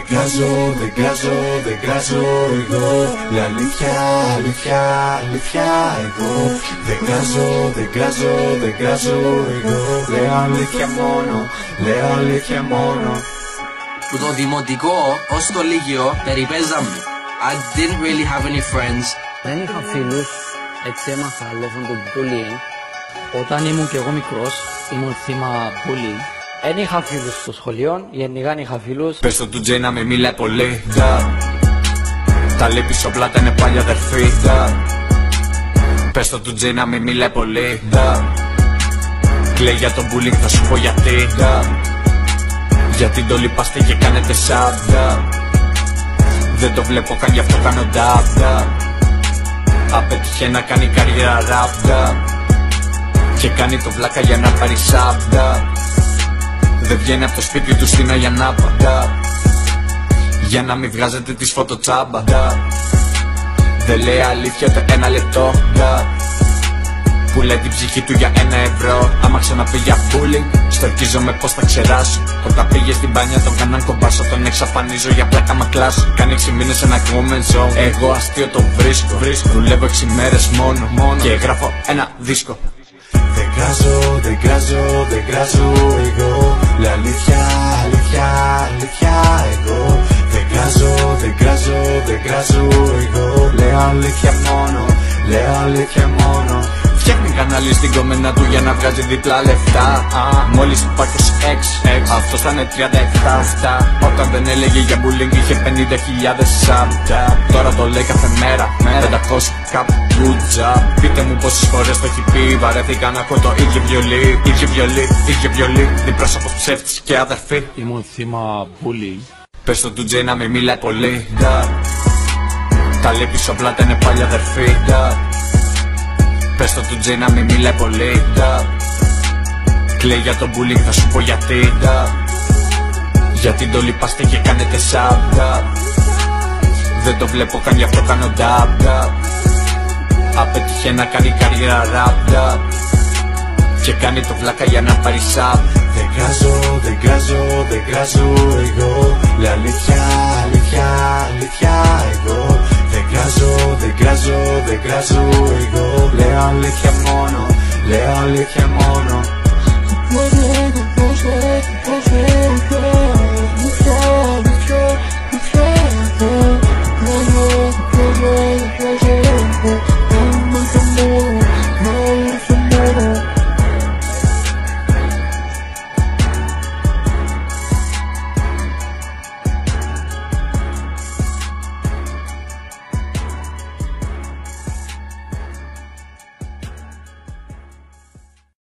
δεν κράζω εγώ. Λέω αλήθεια, αλήθεια, αλήθεια εγώ. Δεν κράζω εγώ. Λέω αλήθεια μόνο, λέω αλήθεια μόνο. Που το δημοτικό ως το λύκειο περιπέζαμε. I didn't really have any friends. Δεν είχα φίλους, έτσι έμαθα λόγω του bullying. Όταν ήμουν και εγώ μικρός, ήμουν θύμα bullying. Δεν είχα φίλους στο σχολείο, γενικά δεν είχα φίλους. Πες το του Τζέι να μην μιλάει πολύ. Τα λέει πίσω πλάτα είναι πάλι αδερφή. Πες το του Τζέι να μην μιλάει πολύ. Κλαίει για το bullying, θα σου πω γιατί. Γιατί το λυπάστε και κάνετε sub. Δεν το βλέπω καν, γι' αυτό κάνω dab. Απέτυχε να κάνει καριέρα rap. Και κάνει το βλάκα για να πάρει sub. Δεν βγαίνει από το σπίτι του στην Αγιανάπα. Για να μην βγάζετε τις φωτοτσάμπα. Δεν λέει αλήθεια το ένα λεπτό. Που λέει την ψυχή του για €1. Άμα ξαναπεί για bullying, στορκίζομαι πως θα ξεράσω. Όταν πήγε στην μπάνια τον κάναν κομπάσω. Τον εξαφανίζω για πλάκα μα κλάσω. Κάνει 6 μήνες ένα comment zone. Εγώ αστείο το βρίσκω. Δουλεύω 6 μέρες μόνο. Και γράφω ένα δίσκο. Δεν κράζω εγώ. Λέω αλήθεια, αλήθεια, αλήθεια εγώ. Δεν κράζω εγώ. Λέω αλήθεια μόνο, λέω αλήθεια μόνο. Φτιάχνει κανάλι στην κομμένα του για να βγάζει διπλά λεφτά. Μόλις του πάει 26, αυτός θα είναι 37. Όταν δεν έλεγε για bullying είχε 50.000 sub. Τώρα το λέει κάθε μέρα, 500 κάπου good job. Πείτε μου πόσες φορές το έχει πει. Βαρέθηκα να ακούω το ίδιο βιολί. Ίδιο βιολί, διπρόσωπος ψεύτης και αδερφή. Ήμουν θύμα bullying. Πες το του Τζέι να μην μιλάει πολύ. Τα λέει πίσω πλάτα είναι πάλι αδερφή. Πες το του Τζέι να μην μιλάει πολύ. Κλαίει για το bullying, θα σου πω γιατί. Γιατί το λυπάστε και κάνετε sub. Δεν το βλέπω καν, γι' αυτό κάνω dab. Απέτυχε να κάνει καριέρα rap. Και κάνει το βλάκα για να πάρει sub. Δεν κράζω εγώ. Λέω αλήθεια, αλήθεια, αλήθεια εγώ. Δεν κράζω εγώ. Λέω αλήθεια μόνο, λέω αλήθεια μόνο.